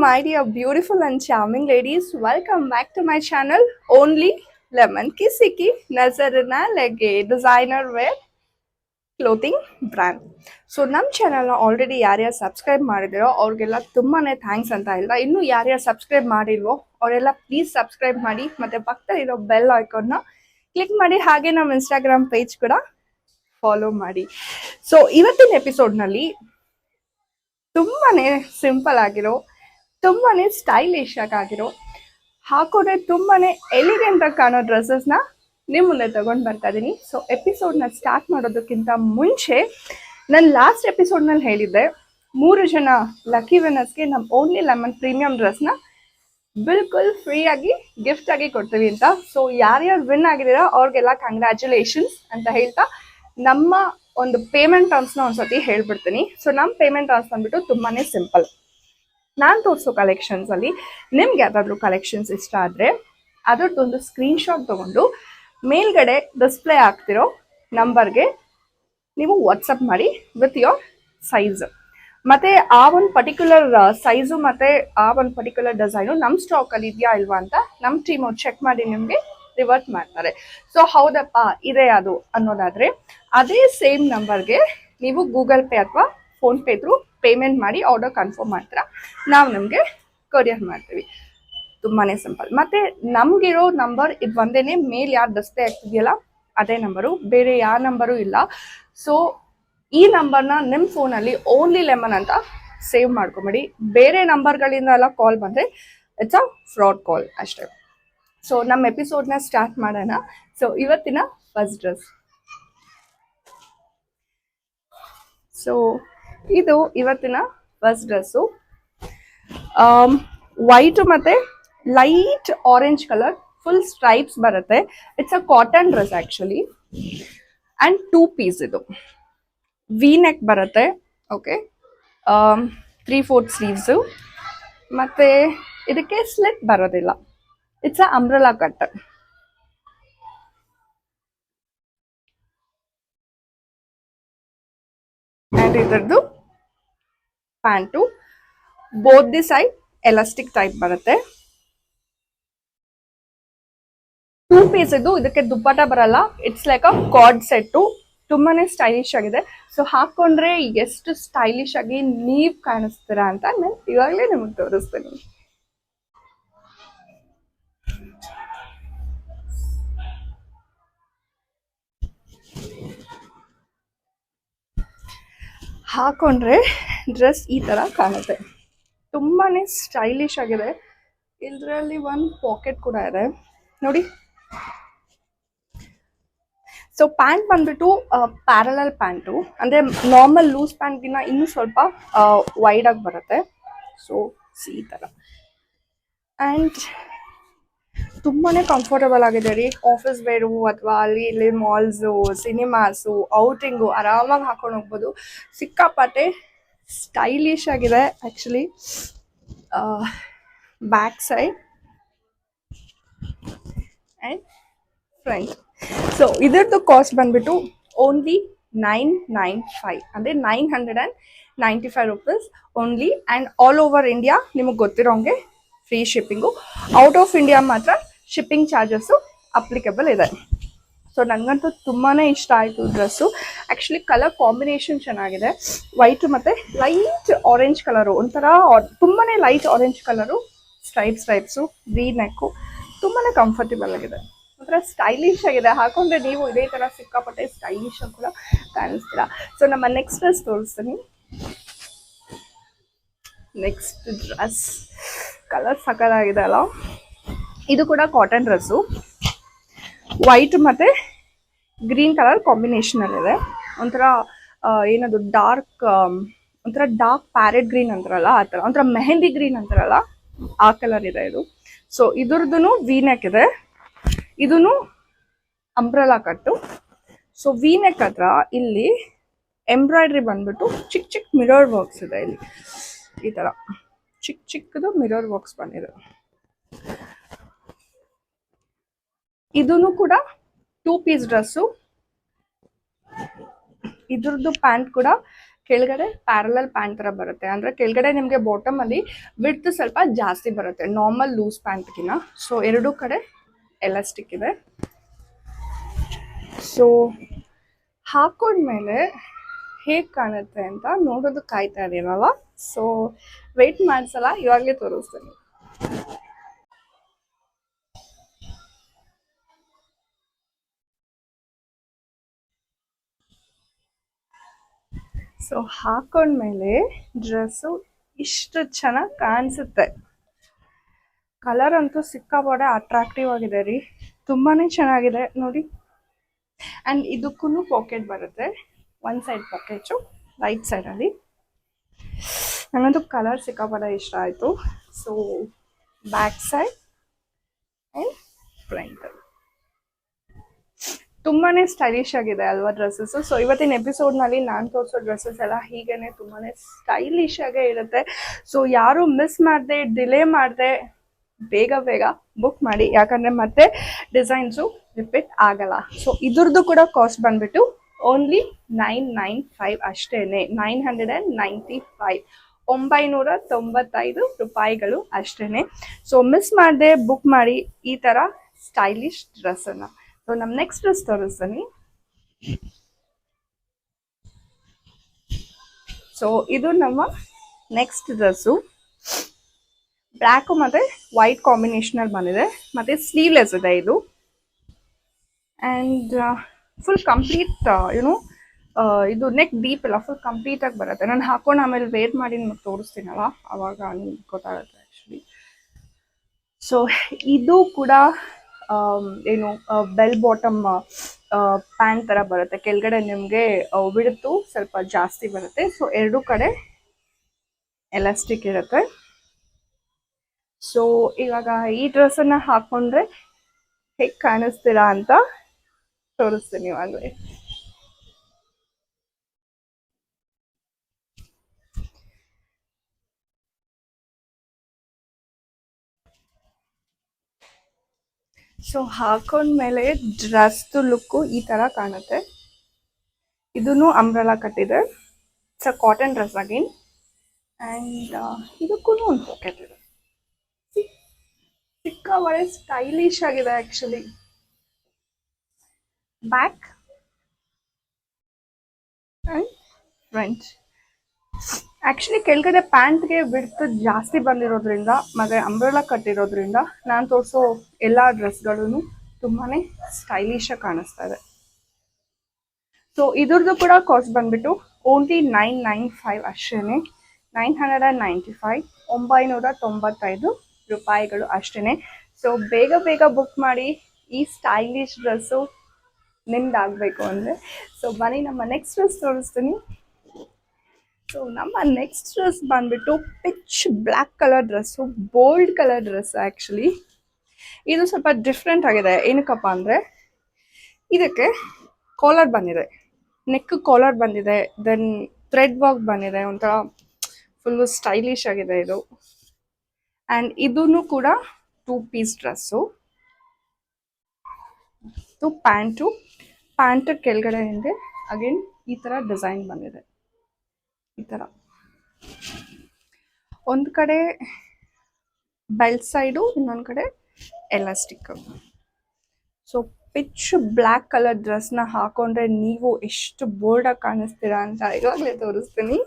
my dear beautiful and charming ladies, welcome back to my channel Only Lemon Kisi Ki Nazarna Lege designer wear clothing brand. So ನಮ್ಮ ಚಾನಲ್ನ already ಯಾರ್ಯಾರು subscribe ಮಾಡಿದಿರೋ ಅವ್ರಿಗೆಲ್ಲ ತುಂಬಾನೇ thanks ಅಂತ ಹೇಳ್ತಾ ಇನ್ನು ಯಾರ್ಯಾರು ಸಬ್ಸ್ಕ್ರೈಬ್ ಮಾಡಿಲ್ವೋ ಅವರೆಲ್ಲ ಪ್ಲೀಸ್ ಸಬ್ಸ್ಕ್ರೈಬ್ ಮಾಡಿ ಮತ್ತೆ ಪಕ್ಕದಲ್ಲಿರೋ ಬೆಲ್ ಐಕಾನ್ನ ಕ್ಲಿಕ್ ಮಾಡಿ ಹಾಗೆ ನಮ್ಮ ಇನ್ಸ್ಟಾಗ್ರಾಮ್ ಪೇಜ್ ಕೂಡ ಫಾಲೋ ಮಾಡಿ. ಸೊ ಇವತ್ತಿನ ಎಪಿಸೋಡ್ನಲ್ಲಿ ತುಂಬಾನೇ ಸಿಂಪಲ್ ಆಗಿರೋ ತುಂಬಾನೇ ಸ್ಟೈಲಿಶ್ ಆಗಿರೋ ಹಾಕೋದ್ರೆ ತುಂಬಾನೇ ಎಲಿಗೆಂಟ್ ಆಗಿ ಕಾಣೋ ಡ್ರೆಸ್ಸಸ್ನ ನಿಮ್ಮ ಮುಂದೆ ತಗೊಂಡು ಬರ್ತಾ ಇದ್ದೀನಿ. ಸೊ ಎಪಿಸೋಡ್ನ ಸ್ಟಾರ್ಟ್ ಮಾಡೋದಕ್ಕಿಂತ ಮುಂಚೆ ನಾನು ಲಾಸ್ಟ್ ಎಪಿಸೋಡ್ನಲ್ಲಿ ಹೇಳಿದ್ದೆ 3 ಜನ ಲಕ್ಕಿ ವಿನ್ನರ್ಸ್ಗೆ ನಮ್ಮ ಓನ್ಲಿ ಲೆಮನ್ ಪ್ರೀಮಿಯಂ ಡ್ರೆಸ್ನ ಬಿಲ್ಕುಲ್ ಫ್ರೀ ಆಗಿ ಗಿಫ್ಟ್ ಆಗಿ ಕೊಡ್ತೀವಿ ಅಂತ. ಸೊ ಯಾರ್ಯಾರು ವಿನ್ ಆಗಿದ್ದೀರಾ ಅವ್ರಿಗೆಲ್ಲ ಕಂಗ್ರ್ಯಾಚುಲೇಷನ್ಸ್ ಅಂತ ಹೇಳ್ತಾ ನಮ್ಮ ಒಂದು ಪೇಮೆಂಟ್ ಟರ್ಮ್ಸ್ನ ಒಂದ್ಸತಿ ಹೇಳ್ಬಿಡ್ತೀನಿ. ಸೊ ನಮ್ಮ ಪೇಮೆಂಟ್ ಟರ್ಮ್ಸ್ ಬಂದ್ಬಿಟ್ಟು ತುಂಬಾನೇ ಸಿಂಪಲ್. ನಾನು ತೋರಿಸೋ ಕಲೆಕ್ಷನ್ಸ್ ಅಲ್ಲಿ ನಿಮ್ಗೆ ಯಾವ್ದಾದ್ರು ಕಲೆಕ್ಷನ್ಸ್ ಇಷ್ಟ ಆದ್ರೆ ಅದರದ್ದೊಂದು ಸ್ಕ್ರೀನ್ಶಾಟ್ ತಗೊಂಡು ಮೇಲ್ಗಡೆ ಡಿಸ್ಪ್ಲೇ ಆಗ್ತಿರೋ ನಂಬರ್ಗೆ ನೀವು ವಾಟ್ಸಪ್ ಮಾಡಿ ವಿತ್ ಯೋರ್ ಸೈಜ್ ಮತ್ತೆ ಆ ಒಂದು ಪರ್ಟಿಕ್ಯುಲರ್ ಸೈಜು ಮತ್ತೆ ಆ ಒಂದು ಪರ್ಟಿಕ್ಯುಲರ್ ಡಿಸೈನು ನಮ್ಮ ಸ್ಟಾಕ್ ಅಲ್ಲಿ ಇದೆಯಾ ಇಲ್ವಾ ಅಂತ ನಮ್ಮ ಟೀಮ್ ಅವ್ರು ಚೆಕ್ ಮಾಡಿ ನಿಮ್ಗೆ ರಿವರ್ಟ್ ಮಾಡ್ತಾರೆ. ಸೊ ಹೌದಪ್ಪ ಇದೆ ಅದು ಅನ್ನೋದಾದ್ರೆ ಅದೇ ಸೇಮ್ ನಂಬರ್ಗೆ ನೀವು ಗೂಗಲ್ ಪೇ ಅಥವಾ ಫೋನ್ ಪೇ ಥ್ರೂ ಪೇಮೆಂಟ್ ಮಾಡಿ ಆರ್ಡರ್ ಕನ್ಫರ್ಮ್ ಮಾಡ್ತೀರಾ, ನಾವು ನಿಮಗೆ ಕೊರಿಯರ್ ಮಾಡ್ತೀವಿ. ತುಂಬಾನೇ ಸಿಂಪಲ್. ಮತ್ತೆ ನಮ್ಗಿರೋ ನಂಬರ್ ಇದು ಒಂದೇನೆ, ಮೇಲ್ ಯಾರು ಡಿಸ್ಪ್ಲೇ ಆಗ್ತಿದೆಯಲ್ಲ ಅದೇ ನಂಬರು, ಬೇರೆ ಯಾವ ನಂಬರು ಇಲ್ಲ. ಸೊ ಈ ನಂಬರ್ನ ನಿಮ್ಮ ಫೋನಲ್ಲಿ ಓನ್ಲಿ ಲೆಮನ್ ಅಂತ ಸೇವ್ ಮಾಡ್ಕೊಂಬಿಡಿ. ಬೇರೆ ನಂಬರ್ಗಳಿಂದ ಎಲ್ಲ ಕಾಲ್ ಬಂದರೆ ಇಟ್ಸ್ ಅ ಫ್ರಾಡ್ ಕಾಲ್ ಅಷ್ಟೇ. ಸೊ ನಮ್ಮ ಎಪಿಸೋಡ್ನ ಸ್ಟಾರ್ಟ್ ಮಾಡೋಣ. ಸೊ ಇವತ್ತಿನ ಫಸ್ಟ್ ಡ್ರೆಸ್. ಸೊ ಇದು ಇವತ್ತಿನ ಫಸ್ಟ್ ಡ್ರೆಸ್ಸು. ವೈಟ್ ಮತ್ತೆ light orange colour full stripes ಬರುತ್ತೆ. It's a cotton dress actually and 2 piece. ಇದು ವಿ ನೆಕ್ ಬರುತ್ತೆ. ಓಕೆ, 3/4 ಸ್ಲೀವ್ಸು ಮತ್ತೆ ಇದಕ್ಕೆ ಸ್ಲಿಟ್ ಬರೋದಿಲ್ಲ. It's a umbrella cut. And ಇದರದ್ದು pant both the side elastic type ಬರುತ್ತೆ. 2 piece ಇದು. ಇದಕ್ಕೆ ದುಪ್ಪಟ ಬರಲ್ಲ. It's like a cord set. ತುಂಬಾನೇ ಸ್ಟೈಲಿಶ್ ಆಗಿದೆ. ಸೊ ಹಾಕೊಂಡ್ರೆ ಎಷ್ಟು ಸ್ಟೈಲಿಶ್ ಆಗಿ ನೀವ್ ಕಾಣಿಸ್ತೀರಾ ಅಂತ ನಾನು ಇವಾಗಲೇ ನಿಮಗೆ ತೋರಿಸ್ತೀನಿ. ಹಾಕೊಂಡ್ರೆ ಡ್ರೆಸ್ ಈ ತರ ಕಾಣುತ್ತೆ. ತುಂಬಾನೇ ಸ್ಟೈಲಿಶ್ ಆಗಿದೆ. ಇದರಲ್ಲಿ ಒಂದು ಪಾಕೆಟ್ ಕೂಡ ಇದೆ ನೋಡಿ. ಸೊ ಪ್ಯಾಂಟ್ ಬಂದ್ಬಿಟ್ಟು ಪ್ಯಾರಲಲ್ ಪ್ಯಾಂಟು, ಅಂದ್ರೆ ನಾರ್ಮಲ್ ಲೂಸ್ ಪ್ಯಾಂಟ್ಗಿನ್ನ ಇನ್ನೂ ಸ್ವಲ್ಪ ವೈಡ್ ಆಗಿ ಬರುತ್ತೆ. ಸೊ ಈ ತರ ಅಂಡ್ ತುಂಬಾನೇ ಕಂಫರ್ಟಬಲ್ ಆಗಿದೆ ರೀ. ಆಫೀಸ್ ವೇರು ಅಥವಾ ಅಲ್ಲಿ ಇಲ್ಲಿ ಮಾಲ್ಸು, ಸಿನಿಮಾಸು, ಔಟಿಂಗು ಆರಾಮಾಗಿ ಹಾಕೊಂಡು ಹೋಗ್ಬೋದು. ಸಿಕ್ಕಾಪಟ್ಟೆ ಸ್ಟೈಲಿಶ್ ಆಗಿದೆ actually. Back side and front. So ಇದರದ್ದು ಕಾಸ್ಟ್ ಬಂದ್ಬಿಟ್ಟು ಓನ್ಲಿ 995, ಅಂದರೆ 995 rupees only. And all over India ನಿಮಗೆ ಗೊತ್ತಿರೋಂಗೆ free shipping. Out of India ಮಾತ್ರ ಶಿಪ್ಪಿಂಗ್ ಚಾರ್ಜಸ್ಸು ಅಪ್ಲಿಕೇಬಲ್ ಇದೆ. ಸೊ ನನಗಂತೂ ತುಂಬಾ ಇಷ್ಟ ಆಯಿತು ಡ್ರೆಸ್ಸು. ಆ್ಯಕ್ಚುಲಿ ಕಲರ್ ಕಾಂಬಿನೇಷನ್ ಚೆನ್ನಾಗಿದೆ. ವೈಟು ಮತ್ತು ಲೈಟ್ ಆರೆಂಜ್ ಕಲರು, ಒಂಥರ ತುಂಬಾ light orange colour, stripes, V neck, ತುಂಬಾ ಕಂಫರ್ಟೇಬಲ್ ಆಗಿದೆ, ಒಂಥರ ಸ್ಟೈಲಿಶ್ ಆಗಿದೆ. ಹಾಕೊಂಡ್ರೆ ನೀವು ಇದೇ ಥರ ಸಿಕ್ಕಾಪಟ್ಟೆ ಸ್ಟೈಲಿಶ್ ಆಗಿ ಕೂಡ ಕಾಣಿಸ್ತೀರಾ. ಸೊ ನಮ್ಮ ನೆಕ್ಸ್ಟ್ ಡ್ರೆಸ್ ತೋರಿಸ್ತೀನಿ. ನೆಕ್ಸ್ಟ್ ಡ್ರೆಸ್ ಕಲರ್ ಸಕ್ಕತ್ತಾಗಿದೆ ಅಲ್ಲ. ಇದು ಕೂಡ ಕಾಟನ್ ಡ್ರೆಸ್ಸು. ವೈಟ್ ಮತ್ತು ಗ್ರೀನ್ ಕಲರ್ ಕಾಂಬಿನೇಷನಲ್ಲಿದೆ. ಒಂಥರ ಏನದು ಒಂಥರ ಡಾರ್ಕ್ ಪ್ಯಾರೆಟ್ ಗ್ರೀನ್ ಅಂತಾರಲ್ಲ ಆ ಥರ, ಒಂಥರ ಮೆಹಂದಿ ಗ್ರೀನ್ ಅಂತಾರಲ್ಲ ಆ ಕಲರ್ ಇದೆ ಇದು. ಸೊ ಇದ್ರದ್ದು ವಿ ನೆಕ್ ಇದೆ. ಇದೂ ಅಂಬ್ರೆಲಾ ಕಟ್ಟು. ಸೊ ವಿ ನೆಕ್ ಹತ್ರ ಇಲ್ಲಿ ಎಂಬ್ರಾಯ್ಡ್ರಿ ಬಂದ್ಬಿಟ್ಟು ಚಿಕ್ಕ ಚಿಕ್ಕ ಮಿರರ್ ವರ್ಕ್ಸ್ ಇದೆ. ಇಲ್ಲಿ ಈ ಥರ ಚಿಕ್ಕದು ಮಿರರ್ ವರ್ಕ್ಸ್ ಬಂದಿದೆ. ಇದೂ ಕೂಡ 2 ಪೀಸ್ ಡ್ರೆಸ್ಸು. ಇದ್ರದ್ದು ಪ್ಯಾಂಟ್ ಕೂಡ ಕೆಳಗಡೆ ಪ್ಯಾರಲಲ್ ಪ್ಯಾಂಟ್ ತರ ಬರುತ್ತೆ. ಅಂದ್ರೆ ಕೆಳಗಡೆ ನಿಮಗೆ ಬಾಟಮ್ ಅಲ್ಲಿ ವಿಡ್ತ್ ಸ್ವಲ್ಪ ಜಾಸ್ತಿ ಬರುತ್ತೆ ನಾರ್ಮಲ್ ಲೂಸ್ ಪ್ಯಾಂಟ್ಗಿನ. ಸೊ ಎರಡೂ ಕಡೆ ಎಲಾಸ್ಟಿಕ್ ಇದೆ. ಸೊ ಹಾಕೊಂಡ್ಮೇಲೆ ಹೇಗೆ ಕಾಣುತ್ತೆ ಅಂತ ನೋಡೋದು ಕಾಯ್ತಾ ಇದೀನಲ್ಲ. ಸೊ ವೆಯ್ಟ್ ಮಾಡ್ಸಲ್ಲ, ಇವಾಗಲೇ ತೋರಿಸ್ತೀನಿ. ಸೊ ಹಾಕೊಂಡ್ಮೇಲೆ ಡ್ರೆಸ್ಸು ಇಷ್ಟು ಚೆನ್ನಾಗಿ ಕಾಣಿಸುತ್ತೆ. ಕಲರ್ ಅಂತೂ ಸಿಕ್ಕಾಪಟ್ಟೆ ಅಟ್ರಾಕ್ಟಿವ್ ಆಗಿದೆ ರೀ, ತುಂಬಾನೇ ಚೆನ್ನಾಗಿದೆ ನೋಡಿ. ಆ್ಯಂಡ್ ಇದಕ್ಕೂ ಪಾಕೆಟ್ ಬರುತ್ತೆ, ಒನ್ ಸೈಡ್ ಪಾಕೆಟು ರೈಟ್ ಸೈಡಲ್ಲಿ. ನನಗಂತೂ ಕಲರ್ ಸಿಕ್ಕಾಪಟ್ಟೆ ಇಷ್ಟ ಆಯಿತು. So back side and front ತುಂಬಾನೇ ಸ್ಟೈಲಿಶ್ ಆಗಿದೆ ಅಲ್ವಾ ಡ್ರೆಸ್ಸಸ್. ಸೊ ಇವತ್ತಿನ ಎಪಿಸೋಡ್ನಲ್ಲಿ ನಾನು ತೋರಿಸೋ ಡ್ರೆಸ್ಸಸ್ ಎಲ್ಲ ಹೀಗೇನೆ ತುಂಬಾನೇ ಸ್ಟೈಲಿಶ್ ಆಗೇ ಇರುತ್ತೆ. ಸೊ ಯಾರು ಮಿಸ್ ಮಾಡದೆ, ಡಿಲೇ ಮಾಡದೆ ಬೇಗ ಬೇಗ ಬುಕ್ ಮಾಡಿ, ಯಾಕಂದ್ರೆ ಮತ್ತೆ ಡಿಸೈನ್ಸು ರಿಪೀಟ್ ಆಗಲ್ಲ. ಸೊ ಇದ್ರದ್ದು ಕೂಡ ಕಾಸ್ಟ್ ಬಂದ್ಬಿಟ್ಟು ಓನ್ಲಿ 995 ಅಷ್ಟೇನೆ, 995, 995 ರೂಪಾಯಿಗಳು ಅಷ್ಟೇನೆ. ಸೊ ಮಿಸ್ ಮಾಡದೆ ಬುಕ್ ಮಾಡಿ ಈ ತರ ಸ್ಟೈಲಿಶ್ ಡ್ರೆಸ್ ಅನ್ನ. ಸೊ ನಮ್ಮ ನೆಕ್ಸ್ಟ್ ಡ್ರೆಸ್ ತೋರಿಸ್ತೀನಿ. ಸೊ ಇದು ನಮ್ಮ ನೆಕ್ಸ್ಟ್ ಡ್ರೆಸ್ಸು. ಬ್ಲ್ಯಾಕ್ ಮತ್ತೆ ವೈಟ್ ಕಾಂಬಿನೇಷನ್ ಅಲ್ಲಿ ಬಂದಿದೆ, ಮತ್ತೆ ಸ್ಲೀವ್ಲೆಸ್ ಇದೆ ಇದು. ಅಂಡ್ ಫುಲ್ ಕಂಪ್ಲೀಟ್ ಯುನೋ ಇದು ನೆಕ್ ಡೀಪ್ ಇಲ್ಲ, ಫುಲ್ ಕಂಪ್ಲೀಟ್ ಆಗಿ ಬರುತ್ತೆ. ನಾನು ಹಾಕೊಂಡು ಆಮೇಲೆ ವೇರ್ ಮಾಡಿ ನಿಮಗೆ ತೋರಿಸ್ತೀನಲ್ಲ, ಅವಾಗ ನಿಮ್ಗೆ ಗೊತ್ತಾಗುತ್ತೆ ಆ್ಯಕ್ಚುಲಿ. ಸೊ ಇದು ಕೂಡ ಏನು ಬೆಲ್ ಬಾಟಮ್ ಪ್ಯಾಂಟ್ ಥರ ಬರುತ್ತೆ. ಕೆಳಗಡೆ ನಿಮಗೆ ಬಿಡುತ್ತು ಸ್ವಲ್ಪ ಜಾಸ್ತಿ ಬರುತ್ತೆ. ಸೊ ಎರಡೂ ಕಡೆ ಎಲಾಸ್ಟಿಕ್ ಇರುತ್ತೆ. ಸೊ ಇವಾಗ ಈ ಡ್ರೆಸ್ಸನ್ನು ಹಾಕೊಂಡ್ರೆ ಹೇಗೆ ಕಾಣಿಸ್ತೀರಾ ಅಂತ ತೋರಿಸ್ತೀನಿ ಇವಾಗಲೇ. ಸೊ ಹಾಕೊಂಡ್ಮೇಲೆ ಡ್ರೆಸ್ದು ಲುಕ್ಕು ಈ ಥರ ಕಾಣುತ್ತೆ. ಇದೂ ಅಂಬ್ರೆಲಾ ಕಟ್ಟಿದೆ. It's a cotton dress again. And ಇದಕ್ಕೂ ಒಂದು ಪಾಕೆಟ್ ಇದೆ. ಸಿಕ್ಕಾಪಟ್ಟೆ ಸ್ಟೈಲಿಶ್ ಆಗಿದೆ actually. Back and front. Actually ಕೆಳಗಡೆ ಪ್ಯಾಂಟ್ಗೆ ವಿಡ್ತ್ ಜಾಸ್ತಿ ಬಂದಿರೋದ್ರಿಂದ ಮತ್ತು ಅಂಬ್ರೆಲಾ ಕಟ್ಟಿರೋದ್ರಿಂದ ನಾನು ತೋರಿಸೋ ಎಲ್ಲ ಡ್ರೆಸ್ಗಳೂ ತುಂಬಾ ಸ್ಟೈಲಿಶಾಗಿ ಕಾಣಿಸ್ತಾ ಇದೆ. ಸೊ ಇದ್ರದ್ದು ಕೂಡ ಕಾಸ್ಟ್ ಬಂದ್ಬಿಟ್ಟು ಓನ್ಲಿ 995 ಅಷ್ಟೇ, 995, 995 ರೂಪಾಯಿಗಳು ಅಷ್ಟೇ. ಸೊ ಬೇಗ ಬೇಗ ಬುಕ್ ಮಾಡಿ, ಈ ಸ್ಟೈಲಿಶ್ ಡ್ರೆಸ್ಸು ನಿಮ್ದಾಗಬೇಕು ಅಂದರೆ. ಸೊ ಬನ್ನಿ ನಮ್ಮ ನೆಕ್ಸ್ಟ್ ಡ್ರೆಸ್ ತೋರಿಸ್ತೀನಿ. ಸೊ ನಮ್ಮ ನೆಕ್ಸ್ಟ್ ಡ್ರೆಸ್ ಬಂದ್ಬಿಟ್ಟು pitch black colour dress, bold colour dress actually. ಇದು ಸ್ವಲ್ಪ ಡಿಫ್ರೆಂಟ್ ಆಗಿದೆ. ಏನಕ್ಕಪ್ಪ ಅಂದರೆ ಇದಕ್ಕೆ ಕಾಲರ್ ಬಂದಿದೆ, ನೆಕ್ ಕಾಲರ್ ಬಂದಿದೆ, ದೆನ್ ಥ್ರೆಡ್ ವರ್ಕ್ ಬಂದಿದೆ, ಒಂಥರ ಫುಲ್ಲು ಸ್ಟೈಲಿಶ್ ಆಗಿದೆ ಇದು. ಆ್ಯಂಡ್ ಇದೂ ಕೂಡ 2 ಪೀಸ್ ಡ್ರೆಸ್ಸು. ಪ್ಯಾಂಟ್ ಕೆಳಗಡೆ ಹಿಂದೆ ಅಗೇನ್ ಈ ಥರ ಡಿಸೈನ್ ಬಂದಿದೆ. ಈ ಥರ ಒಂದು ಕಡೆ ಬೆಲ್ಟ್ ಸೈಡು, ಇನ್ನೊಂದು ಕಡೆ elastic. So pitch black colour ಡ್ರೆಸ್ನ ಹಾಕೊಂಡ್ರೆ ನೀವು ಎಷ್ಟು ಬೋಲ್ಡಾಗಿ ಕಾಣಿಸ್ತೀರಾ ಅಂತ ಇವಾಗಲೇ ತೋರಿಸ್ತೀನಿ.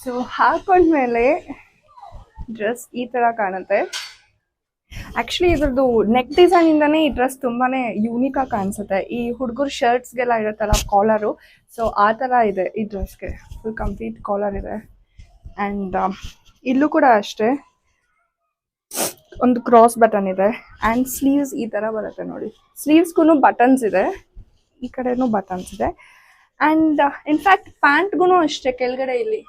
ಸೊ ಹಾಕೊಂಡ್ಮೇಲೆ ಡ್ರೆಸ್ ಈ ಥರ ಕಾಣುತ್ತೆ. ಆ್ಯಕ್ಚುಲಿ ಇದ್ರದ್ದು ನೆಕ್ ಡಿಸೈನಿಂದನೇ ಈ ಡ್ರೆಸ್ ತುಂಬಾ ಯೂನಿಕ್ ಆಗಿ ಕಾಣಿಸುತ್ತೆ. ಈ ಹುಡುಗರು ಶರ್ಟ್ಸ್ಗೆಲ್ಲ ಇರುತ್ತಲ್ಲ ಕಾಲರು, ಸೊ ಆ ಥರ ಇದೆ ಈ ಡ್ರೆಸ್ಗೆ. ಫುಲ್ ಕಂಪ್ಲೀಟ್ ಕಾಲರ್ ಇದೆ. ಆ್ಯಂಡ್ ಇಲ್ಲೂ ಕೂಡ ಅಷ್ಟೇ ಒಂದು ಕ್ರಾಸ್ ಬಟನ್ ಇದೆ. ಆ್ಯಂಡ್ ಸ್ಲೀವ್ಸ್ ಈ ಥರ ಬರುತ್ತೆ ನೋಡಿ. ಸ್ಲೀವ್ಸ್ಗೂ ಬಟನ್ಸ್ ಇದೆ, ಈ ಕಡೆನೂ ಬಟನ್ಸ್ ಇದೆ. ಆ್ಯಂಡ್ ಇನ್ಫ್ಯಾಕ್ಟ್ ಪ್ಯಾಂಟ್ಗೂ ಅಷ್ಟೇ ಕೆಳಗಡೆ ಇಲ್ಲಿ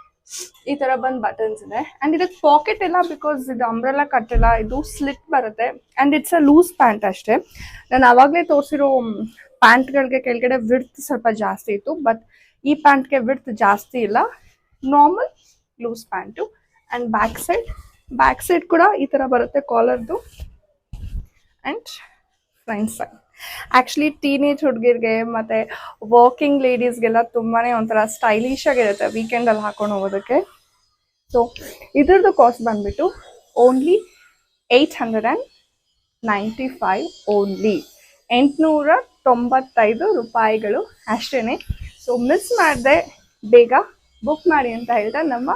ಈ ಥರ ಬಂದು ಬಟನ್ಸ್ ಇದೆ. ಆ್ಯಂಡ್ ಇದಕ್ಕೆ ಪಾಕೆಟ್ ಇಲ್ಲ, ಬಿಕಾಸ್ ಇದು ಅಂಬ್ರೆಲಾ ಕಟ್ಟಿಲ್ಲ, ಇದು ಸ್ಲಿಟ್ ಬರುತ್ತೆ. And it's a loose pant ಅಷ್ಟೇ. ನಾನು ಆವಾಗಲೇ ತೋರಿಸಿರೋ ಪ್ಯಾಂಟ್ಗಳಿಗೆ ಕೆಳಗಡೆ ವಿಡ್ತ್ ಸ್ವಲ್ಪ ಜಾಸ್ತಿ ಇತ್ತು, ಬಟ್ ಈ ಪ್ಯಾಂಟ್ಗೆ ವಿಡ್ತ್ ಜಾಸ್ತಿ ಇಲ್ಲ, normal loose pant. And back side back side ಕೂಡ ಈ ತರ ಬರುತ್ತೆ ಕಾಲರ್ದು and front side. Actually teenage ಹುಡುಗಿರ್ಗೆ ಮತ್ತೆ ವರ್ಕಿಂಗ್ ಲೇಡೀಸ್ಗೆಲ್ಲ ತುಂಬಾನೇ ಒಂಥರ ಸ್ಟೈಲಿಶ್ ಆಗಿರುತ್ತೆ ವೀಕೆಂಡ್ ಅಲ್ಲಿ ಹಾಕೊಂಡು ಹೋಗೋದಕ್ಕೆ. ಸೊ ಇದ್ರದ್ದು ಕಾಸ್ಟ್ ಬಂದ್ಬಿಟ್ಟು ಓನ್ಲಿ 895 ಓನ್ಲಿ, 895 ರೂಪಾಯಿಗಳು ಅಷ್ಟೇನೆ. ಸೊ ಮಿಸ್ ಮಾಡದೆ ಬೇಗ ಬುಕ್ ಮಾಡಿ ಅಂತ ಹೇಳ್ತಾ ನಮ್ಮ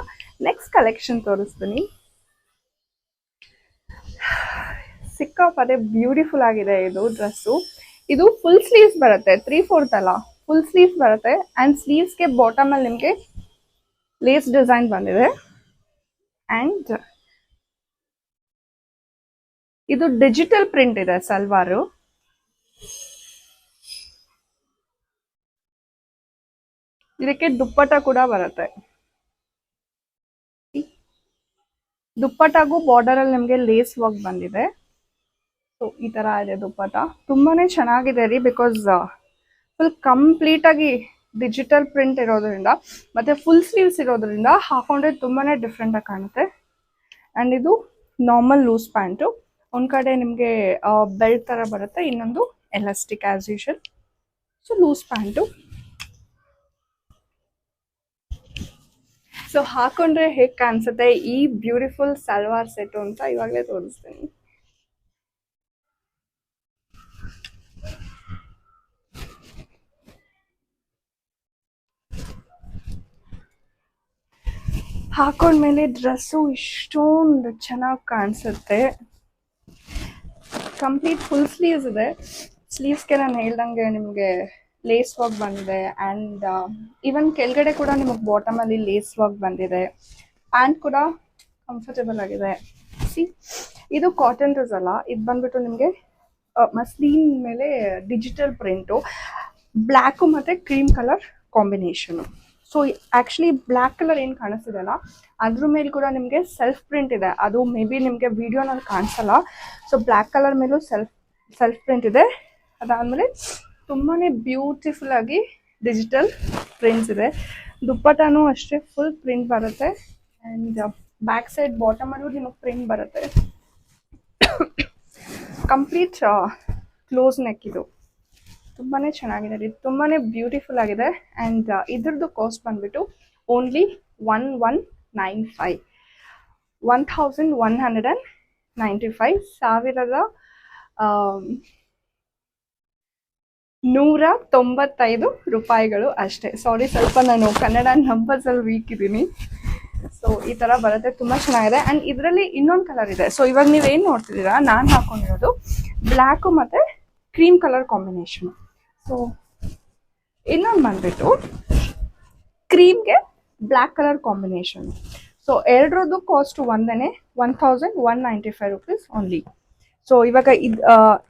ನೆಕ್ಸ್ಟ್ ಕಲೆಕ್ಷನ್ ತೋರಿಸ್ತೀನಿ. ಸಿಕ್ಕಾಪಟ್ಟೆ ಬ್ಯೂಟಿಫುಲ್ ಆಗಿದೆ ಇದು ಡ್ರೆಸ್ಸು. ಇದು ಫುಲ್ ಸ್ಲೀವ್ಸ್ ಬರುತ್ತೆ, 3/4 ಅಲ್ಲ, ಫುಲ್ ಸ್ಲೀವ್ಸ್ ಬರುತ್ತೆ. ಅಂಡ್ ಸ್ಲೀವ್ಸ್ಗೆ ಬಾಟಮ್ ಅಲ್ಲಿ ನಿಮಗೆ ಲೇಸ್ ಡಿಸೈನ್ ಬಂದಿದೆ. ಅಂಡ್ ಇದು ಡಿಜಿಟಲ್ ಪ್ರಿಂಟ್ ಇದೆ ಸಲ್ವಾರು. ಇದಕ್ಕೆ ದುಪ್ಪಟ ಕೂಡ ಬರುತ್ತೆ. ದುಪ್ಪಟಾಗೂ ಬಾರ್ಡರ್ ಅಲ್ಲಿ ನಿಮಗೆ ಲೇಸ್ ವರ್ಕ್ ಬಂದಿದೆ. ಸೊ ಈ ತರ ಇದೆ ದುಪ್ಪಟ. ತುಂಬಾನೇ ಚೆನ್ನಾಗಿದೆ ರೀ, ಬಿಕಾಸ್ ಫುಲ್ ಕಂಪ್ಲೀಟ್ ಆಗಿ ಡಿಜಿಟಲ್ ಪ್ರಿಂಟ್ ಇರೋದ್ರಿಂದ ಮತ್ತೆ ಫುಲ್ ಸ್ಲೀವ್ಸ್ ಇರೋದ್ರಿಂದ ಹಾಕೊಂಡ್ರೆ ತುಂಬಾನೇ ಡಿಫ್ರೆಂಟ್ ಆಗಿ ಕಾಣುತ್ತೆ. ಅಂಡ್ ಇದು ನಾರ್ಮಲ್ ಲೂಸ್ ಪ್ಯಾಂಟು. ಒಂದ್ ಕಡೆ ನಿಮಗೆ ಬೆಲ್ಟ್ ತರ ಬರುತ್ತೆ, ಇನ್ನೊಂದು elastic as usual. So loose pant. So ಹಾಕೊಂಡ್ರೆ ಹೇಗ್ ಕಾಣಿಸುತ್ತೆ ಈ ಬ್ಯೂಟಿಫುಲ್ ಸಲ್ವಾರ್ ಸೆಟ್ ಅಂತ ಇವಾಗಲೇ ತೋರಿಸ್ತೀನಿ. ಹಾಕೊಂಡ್ಮೇಲೆ ಡ್ರೆಸ್ಸು ಇಷ್ಟೊಂದು ಚೆನ್ನಾಗಿ ಕಾಣಿಸುತ್ತೆ. ಕಂಪ್ಲೀಟ್ ಫುಲ್ ಸ್ಲೀವ್ಸ್ ಇದೆ. ಸ್ಲೀವ್ಸ್ಗೆ ನಾನು ಹೇಳ್ದಂಗೆ ನಿಮಗೆ ಲೇಸ್ ವರ್ಕ್ ಬಂದಿದೆ. ಆ್ಯಂಡ್ ಈವನ್ ಕೆಳಗಡೆ ಕೂಡ ನಿಮಗೆ ಬಾಟಮಲ್ಲಿ ಲೇಸ್ ವರ್ಕ್ ಬಂದಿದೆ. ಪ್ಯಾಂಟ್ ಕೂಡ ಕಂಫರ್ಟೇಬಲ್ ಆಗಿದೆ. ಸಿ ಇದು ಕಾಟನ್ ಡ್ರೆಸ್ ಅಲ್ಲ, ಇದು ಬಂದ್ಬಿಟ್ಟು ನಿಮಗೆ ಮಸ್ಲಿನ್ ಮೇಲೆ ಡಿಜಿಟಲ್ ಪ್ರಿಂಟು, ಬ್ಲ್ಯಾಕು ಮತ್ತು cream colour combination. So actually black colour ಏನು ಕಾಣಿಸ್ತಿದೆಯಲ್ಲ ಅದ್ರ ಮೇಲೆ ಕೂಡ ನಿಮಗೆ ಸೆಲ್ಫ್ ಪ್ರಿಂಟ್ ಇದೆ. ಅದು ಮೇ ಬಿ ನಿಮಗೆ ವಿಡಿಯೋನಲ್ಲಿ ಕಾಣಿಸಲ್ಲ. ಸೊ ಬ್ಲ್ಯಾಕ್ ಕಲರ್ ಮೇಲೂ ಸೆಲ್ಫ್ ಪ್ರಿಂಟ್ ಇದೆ. ಅದಾದಮೇಲೆ ತುಂಬಾ ಬ್ಯೂಟಿಫುಲ್ ಆಗಿ ಡಿಜಿಟಲ್ ಪ್ರಿಂಟ್ಸ್ ಇದೆ. ದುಪ್ಪಟನೂ ಅಷ್ಟೇ ಫುಲ್ ಪ್ರಿಂಟ್ ಬರುತ್ತೆ. ಆ್ಯಂಡ್ ಬ್ಯಾಕ್ ಸೈಡ್ ಬಾಟಮಲ್ಲೂ ನಿಮಗೆ ಪ್ರಿಂಟ್ ಬರುತ್ತೆ. ಕಂಪ್ಲೀಟ್ ಕ್ಲೋಸ್ ನೆಕ್ ಇದು. ತುಂಬಾ ಚೆನ್ನಾಗಿದೆ, ಇದು ತುಂಬಾ ಬ್ಯೂಟಿಫುಲ್ ಆಗಿದೆ. ಆ್ಯಂಡ್ ಇದ್ರದ್ದು ಕಾಸ್ಟ್ ಬಂದ್ಬಿಟ್ಟು ಓನ್ಲಿ 1195, 1195, 1195 ರೂಪಾಯಿಗಳು ಅಷ್ಟೇ. ಸಾರಿ, ಸ್ವಲ್ಪ ನಾನು ಕನ್ನಡ ನಂಬರ್ಸಲ್ಲಿ ವೀಕ್ ಇದ್ದೀನಿ. ಸೊ ಈ ಥರ ಬರುತ್ತೆ, ತುಂಬ ಚೆನ್ನಾಗಿದೆ. ಆ್ಯಂಡ್ ಇದರಲ್ಲಿ ಇನ್ನೊಂದು ಕಲರ್ ಇದೆ. ಸೊ ಇವಾಗ ನೀವೇನು ನೋಡ್ತಿದ್ದೀರಾ, ನಾನು ಹಾಕೊಂಡಿರೋದು ಬ್ಲ್ಯಾಕು ಮತ್ತು ಕ್ರೀಮ್ ಕಲರ್ ಕಾಂಬಿನೇಷನು. ಸೊ ಇನ್ನೊಂದು ಬಂದ್ಬಿಟ್ಟು ಕ್ರೀಮ್ಗೆ ಬ್ಲ್ಯಾಕ್ ಕಲರ್ ಕಾಂಬಿನೇಷನ್. ಸೊ ಎರಡರದ್ದು ಕಾಸ್ಟ್ ಒಂದೇ, 1195 ರೂಪೀಸ್ ಓನ್ಲಿ. ಸೊ ಇವಾಗ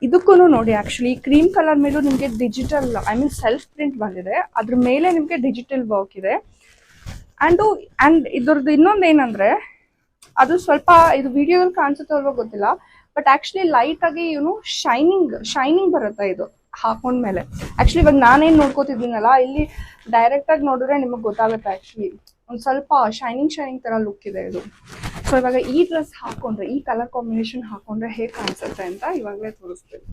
ಇದಕ್ಕೂ ನೋಡಿ, ಆ್ಯಕ್ಚುಲಿ ಕ್ರೀಮ್ ಕಲರ್ ಮೇಲೂ ನಿಮಗೆ ಡಿಜಿಟಲ್ ಸೆಲ್ಫ್ ಪ್ರಿಂಟ್ ಬಂದಿದೆ. ಅದ್ರ ಮೇಲೆ ನಿಮಗೆ ಡಿಜಿಟಲ್ ವರ್ಕ್ ಇದೆ. ಆ್ಯಂಡ್ ಇದ್ರದ್ದು ಇನ್ನೊಂದು ಏನಂದರೆ, ಅದು ಸ್ವಲ್ಪ ಇದು ವಿಡಿಯೋದಲ್ಲಿ ಕಾಣಿಸುತ್ತೋ ಅಲ್ವೋ ಗೊತ್ತಿಲ್ಲ, ಬಟ್ ಆ್ಯಕ್ಚುಲಿ ಲೈಟಾಗಿ ಇವನು ಶೈನಿಂಗ್ ಬರುತ್ತೆ ಇದು ಹಾಕೊಂಡ್ಮೇಲೆ. ಆ್ಯಕ್ಚುಲಿ ಇವಾಗ ನಾನೇನು ನೋಡ್ಕೋತಿದ್ದೀನಲ್ಲ, ಇಲ್ಲಿ ಡೈರೆಕ್ಟಾಗಿ ನೋಡಿದ್ರೆ ನಿಮಗೆ ಗೊತ್ತಾಗುತ್ತೆ. ಆ್ಯಕ್ಚುಲಿ ಒಂದು ಸ್ವಲ್ಪ ಶೈನಿಂಗ್ ಥರ ಲುಕ್ ಇದೆ ಇದು. ಸೊ ಇವಾಗ ಈ ಡ್ರೆಸ್ ಹಾಕೊಂಡ್ರೆ, ಈ ಕಲರ್ ಕಾಂಬಿನೇಷನ್ ಹಾಕೊಂಡ್ರೆ ಹೇಗೆ ಕಾಣಿಸುತ್ತೆ ಅಂತ ಇವಾಗಲೇ ತೋರಿಸ್ತೀನಿ.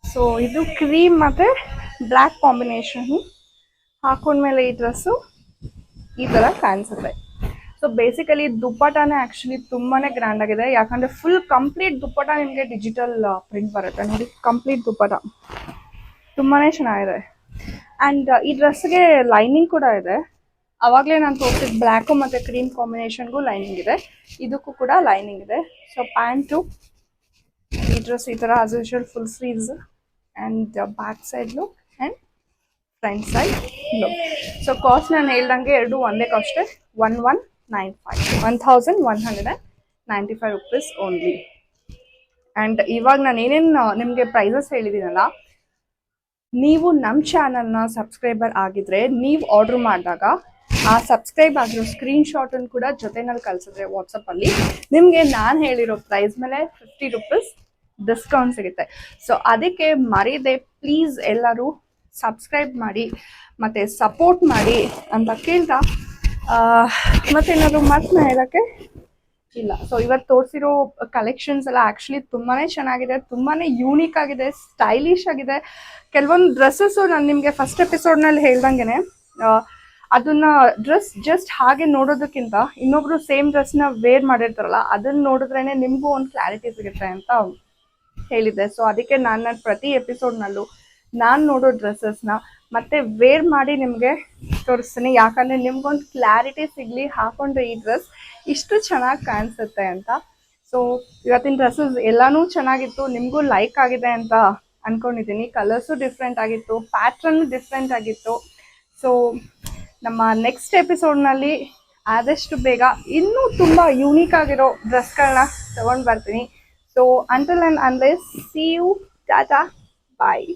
ಸೊ ಇದು ಕ್ರೀಮ್ ಮತ್ತು ಬ್ಲ್ಯಾಕ್ ಕಾಂಬಿನೇಷನ್ ಹಾಕೊಂಡ್ಮೇಲೆ ಈ ಡ್ರೆಸ್ಸು ಈ ಥರ ಕಾಣಿಸುತ್ತೆ. ಸೊ ಬೇಸಿಕಲಿ ದುಪ್ಪಟಾನೇ ಆ್ಯಕ್ಚುಲಿ ತುಂಬಾ ಗ್ರ್ಯಾಂಡ್ ಆಗಿದೆ. ಯಾಕಂದರೆ ಫುಲ್ ಕಂಪ್ಲೀಟ್ ದುಪ್ಪಟ ನಿಮಗೆ ಡಿಜಿಟಲ್ ಪ್ರಿಂಟ್ ಬರುತ್ತೆ ನೋಡಿ. ಕಂಪ್ಲೀಟ್ ದುಪ್ಪಟ ತುಂಬಾ ಚೆನ್ನಾಗಿದೆ. ಆ್ಯಂಡ್ ಈ ಡ್ರೆಸ್ಗೆ ಲೈನಿಂಗ್ ಕೂಡ ಇದೆ. ಆವಾಗಲೇ ನಾನು ತೋರಿಸಿದ ಬ್ಲ್ಯಾಕು ಮತ್ತು ಕ್ರೀಮ್ ಕಾಂಬಿನೇಷನ್ಗೂ ಲೈನಿಂಗ್ ಇದೆ, ಇದಕ್ಕೂ ಕೂಡ ಲೈನಿಂಗ್ ಇದೆ. ಸೊ ಪ್ಯಾಂಟು ಈ ಡ್ರೆಸ್ ಈ ಥರ as usual full sleeves and back side look and front side look. So cost ನಾನು ಹೇಳ್ದಂಗೆ ಎರಡು ಒಂದೇ ಕಾಸ್ಟೇ, 1195 ರೂಪೀಸ್ ಓನ್ಲಿ. ಆ್ಯಂಡ್ ಇವಾಗ ನಾನು ಏನೇನು ನಿಮಗೆ ಪ್ರೈಸಸ್ ಹೇಳಿದ್ದೀನಲ್ಲ, ನೀವು ನಮ್ಮ ಚಾನಲ್ನ ಸಬ್ಸ್ಕ್ರೈಬರ್ ಆಗಿದ್ರೆ ನೀವು ಆರ್ಡ್ರ್ ಮಾಡಿದಾಗ ಆ ಸಬ್ಸ್ಕ್ರೈಬ್ ಆಗಿರೋ ಸ್ಕ್ರೀನ್ಶಾಟನ್ನು ಕೂಡ ಜೊತೆನಲ್ಲಿ ಕಳಿಸಿದ್ರೆ ವಾಟ್ಸಪ್ಪಲ್ಲಿ ನಿಮಗೆ ನಾನು ಹೇಳಿರೋ ಪ್ರೈಸ್ ಮೇಲೆ 50 ರೂಪೀಸ್ ಡಿಸ್ಕೌಂಟ್ ಸಿಗುತ್ತೆ. ಸೊ ಅದಕ್ಕೆ ಮರೀದೆ ಪ್ಲೀಸ್ ಎಲ್ಲರೂ ಸಬ್ಸ್ಕ್ರೈಬ್ ಮಾಡಿ ಮತ್ತು ಸಪೋರ್ಟ್ ಮಾಡಿ ಅಂತ ಕೇಳ್ತಾ ಮತ್ತೇನಾದ್ರು ಮತ್ತೆ ಹೇಳೋಕ್ಕೆ ಇಲ್ಲ. ಸೊ ಇವತ್ತು ತೋರಿಸಿರೋ ಕಲೆಕ್ಷನ್ಸ್ ಎಲ್ಲ ಆ್ಯಕ್ಚುಲಿ ತುಂಬಾ ಚೆನ್ನಾಗಿದೆ, ತುಂಬಾ ಯೂನಿಕ್ ಆಗಿದೆ, ಸ್ಟೈಲಿಶ್ ಆಗಿದೆ. ಕೆಲವೊಂದು ಡ್ರೆಸ್ಸಸ್ಸು ನಾನು ನಿಮಗೆ ಫಸ್ಟ್ ಎಪಿಸೋಡ್ನಲ್ಲಿ ಹೇಳ್ದಂಗೆ ಅದನ್ನ ಡ್ರೆಸ್ ಜಸ್ಟ್ ಹಾಗೆ ನೋಡೋದಕ್ಕಿಂತ ಇನ್ನೊಬ್ರು ಸೇಮ್ ಡ್ರೆಸ್ನ ವೇರ್ ಮಾಡಿರ್ತಾರಲ್ಲ ಅದನ್ನ ನೋಡಿದ್ರೇ ನಿಮಗೂ ಒಂದು ಕ್ಲಾರಿಟಿ ಸಿಗುತ್ತೆ ಅಂತ ಹೇಳಿದ್ದೆ. ಸೊ ಅದಕ್ಕೆ ನಾನು ಪ್ರತಿ ಎಪಿಸೋಡ್ನಲ್ಲೂ ನಾನು ನೋಡೋ ಡ್ರೆಸ್ಸಸ್ನ ಮತ್ತೆ ವೇರ್ ಮಾಡಿ ನಿಮಗೆ ತೋರಿಸ್ತೀನಿ, ಯಾಕಂದರೆ ನಿಮ್ಗೊಂದು ಕ್ಲಾರಿಟಿ ಸಿಗಲಿ ಹಾಕೊಂಡ್ರೆ ಈ ಡ್ರೆಸ್ ಇಷ್ಟು ಚೆನ್ನಾಗಿ ಕಾಣಿಸುತ್ತೆ ಅಂತ. ಸೊ ಇವತ್ತಿನ ಡ್ರೆಸ್ಸಸ್ ಎಲ್ಲನೂ ಚೆನ್ನಾಗಿತ್ತು, ನಿಮಗೂ ಲೈಕ್ ಆಗಿದೆ ಅಂತ ಅಂದ್ಕೊಂಡಿದ್ದೀನಿ. ಕಲರ್ಸು ಡಿಫ್ರೆಂಟ್ ಆಗಿತ್ತು, ಪ್ಯಾಟ್ರನ್ನು ಡಿಫ್ರೆಂಟ್ ಆಗಿತ್ತು. ಸೊ ನಮ್ಮ ನೆಕ್ಸ್ಟ್ ಎಪಿಸೋಡ್ನಲ್ಲಿ ಆದಷ್ಟು ಬೇಗ ಇನ್ನೂ ತುಂಬ ಯೂನಿಕ್ ಆಗಿರೋ ಡ್ರೆಸ್ಗಳನ್ನ ತೊಗೊಂಡು ಬರ್ತೀನಿ. So until and unless, see you, tata, bye.